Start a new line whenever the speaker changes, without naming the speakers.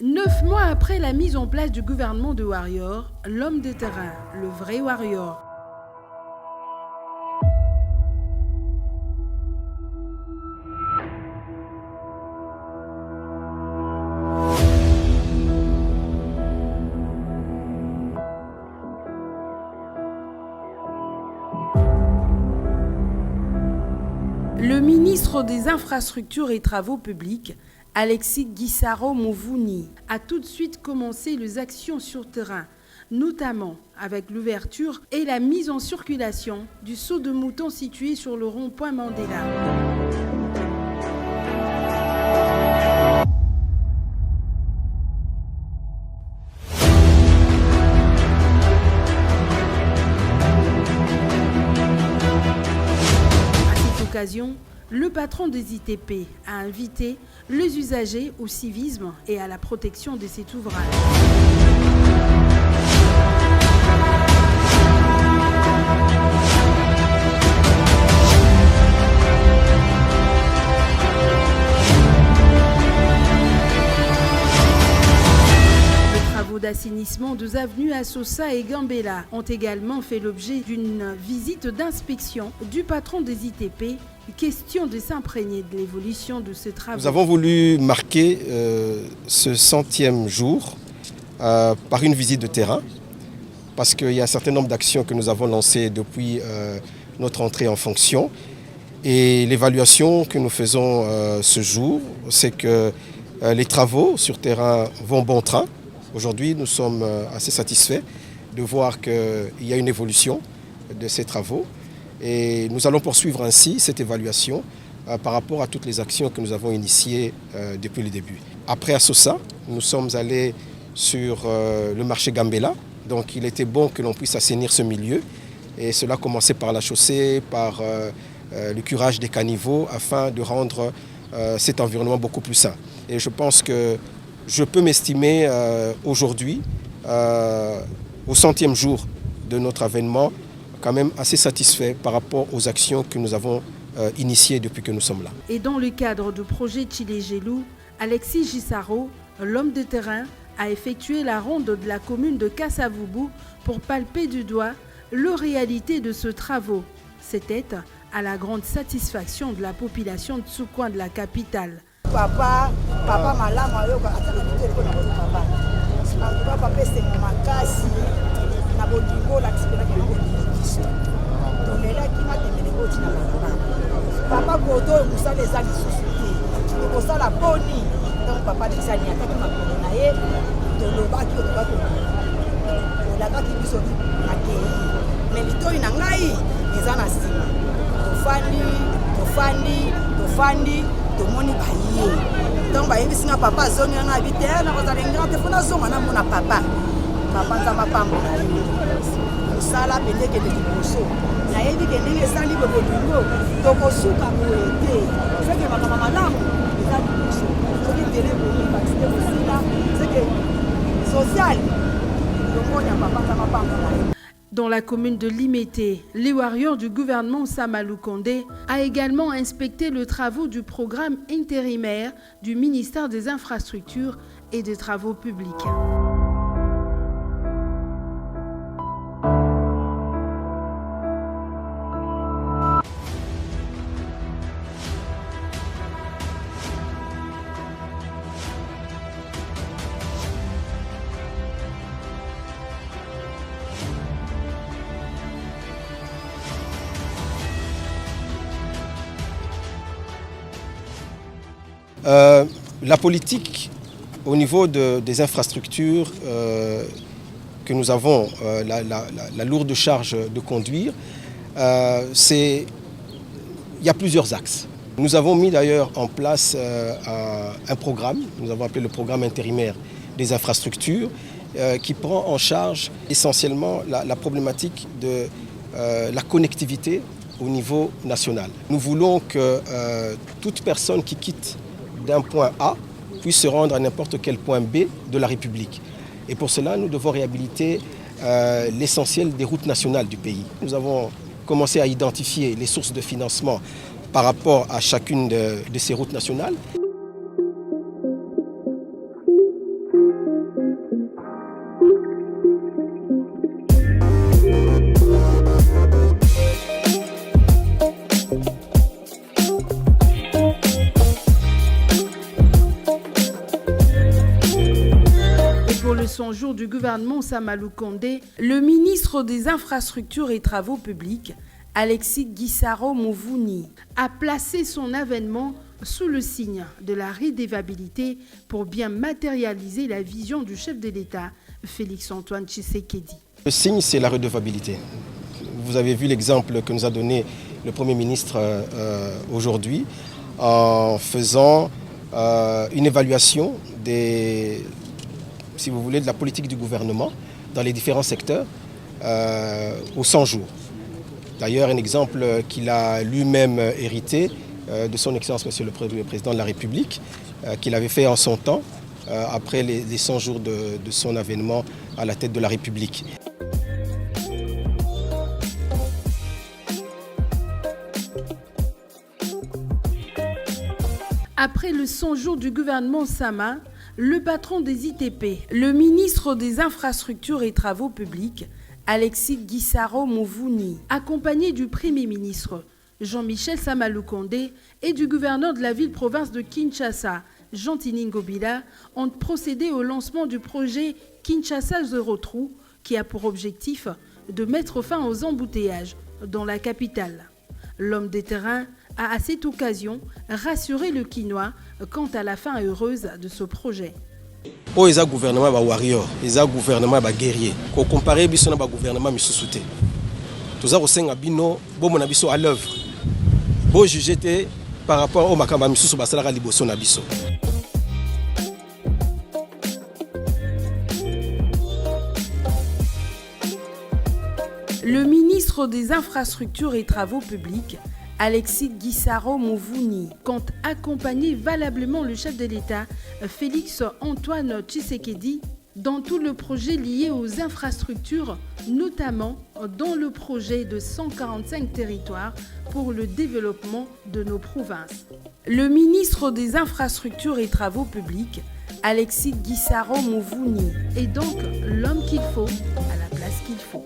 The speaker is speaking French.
9 mois après la mise en place du gouvernement de Warrior, l'homme de terrain, le vrai Warrior. Le ministre des Infrastructures et Travaux publics, Alexis Gisaro Mouvouni, a tout de suite commencé les actions sur terrain, notamment avec l'ouverture et la mise en circulation du saut de mouton situé sur le rond-point Mandela. Le patron des ITP a invité les usagers au civisme et à la protection de cet ouvrage. D'assainissement des avenues Assosa et Gambela ont également fait l'objet d'une visite d'inspection du patron des ITP, question de s'imprégner de l'évolution de ce travail.
Nous avons voulu marquer ce 100e jour par une visite de terrain, parce qu'il y a un certain nombre d'actions que nous avons lancées depuis notre entrée en fonction. Et l'évaluation que nous faisons ce jour, c'est que les travaux sur terrain vont bon train. Aujourd'hui, nous sommes assez satisfaits de voir qu'il y a une évolution de ces travaux et nous allons poursuivre ainsi cette évaluation par rapport à toutes les actions que nous avons initiées depuis le début. Après Assosa, nous sommes allés sur le marché Gambela, donc il était bon que l'on puisse assainir ce milieu et cela commençait par la chaussée, par le curage des caniveaux afin de rendre cet environnement beaucoup plus sain. Et je pense que je peux m'estimer aujourd'hui, au 100e jour de notre avènement, quand même assez satisfait par rapport aux actions que nous avons initiées depuis que nous sommes là.
Et dans le cadre du projet Tchilé-Gelou, Alexis Gisaro, l'homme de terrain, a effectué la ronde de la commune de Kasavubu pour palper du doigt la réalité de ce travaux. C'était à la grande satisfaction de la population de ce coin de la capitale.
Papa malama yo ataka kitoko na papa. Papa pese makasi na bolingo la kisipela ke bolingo. To lela kima temele ko tina papa. Papa kodo musala ezali société. Ko sala boni. Donc papa disani ataka makolo na ye to lobaki to bako. La kaki biso na ke. Mais litoi na ngai ezana sima. To fandi tomoni baye donc bayebisina papa azongi nga habite na kozalenga te fona zonga na mona papa nzamba pambo na ye mosala pendeke de liboso nayebi ke ndenge esali bolingo tokosuka boye te soki makambo malamu eza liboso soki tele boye bakisite kosila seke social tokonya papa nzamba pambo na ye.
Dans la commune de Limete, les warriors du gouvernement Samalou Kondé a également inspecté le travaux du programme intérimaire du ministère des Infrastructures et des Travaux publics.
La politique au niveau des infrastructures que nous avons la lourde charge de conduire, il y a plusieurs axes. Nous avons mis d'ailleurs en place un programme, nous avons appelé le programme intérimaire des infrastructures, qui prend en charge essentiellement la problématique de la connectivité au niveau national. Nous voulons que toute personne qui quitte d'un point A puisse se rendre à n'importe quel point B de la République. Et pour cela, nous devons réhabiliter l'essentiel des routes nationales du pays. Nous avons commencé à identifier les sources de financement par rapport à chacune de ces routes nationales.
jour du gouvernement Sama Lukonde, le ministre des Infrastructures et Travaux publics, Alexis Gisaro Mouvouni, a placé son avènement sous le signe de la redevabilité pour bien matérialiser la vision du chef de l'État, Félix-Antoine Tshisekedi.
Le signe, c'est la redevabilité. Vous avez vu l'exemple que nous a donné le Premier ministre aujourd'hui en faisant une évaluation si vous voulez, de la politique du gouvernement dans les différents secteurs aux 100 jours. D'ailleurs, un exemple qu'il a lui-même hérité de son Excellence, Monsieur le Président de la République, qu'il avait fait en son temps, après les 100 jours de son avènement à la tête de la République.
Après le 100 jours du gouvernement Sama, le patron des ITP, le ministre des Infrastructures et Travaux publics, Alexis Gisaro Mouvouni, accompagné du Premier ministre Jean-Michel Sama Lukonde et du gouverneur de la ville-province de Kinshasa, Jean-Tini Ngobila, ont procédé au lancement du projet Kinshasa Zéro Trou, qui a pour objectif de mettre fin aux embouteillages dans la capitale. L'homme des terrains a à cette occasion rassuré le Kinois quant à la fin heureuse de ce projet.
Oh, ils ont gouvernement warrior, ils ont gouvernement guerrier. Quand comparer biso na gouvernement misusute. Tous au senga bino bo mona biso à l'œuvre. Bo juger par rapport au makamba misusu basala liboso na biso.
Le ministre des Infrastructures et Travaux publics, Alexis Gisaro Mouvouni, compte accompagner valablement le chef de l'État, Félix-Antoine Tshisekedi, dans tout le projet lié aux infrastructures, notamment dans le projet de 145 territoires pour le développement de nos provinces. Le ministre des Infrastructures et Travaux publics, Alexis Gisaro Mouvouni, est donc l'homme qu'il faut à la place qu'il faut.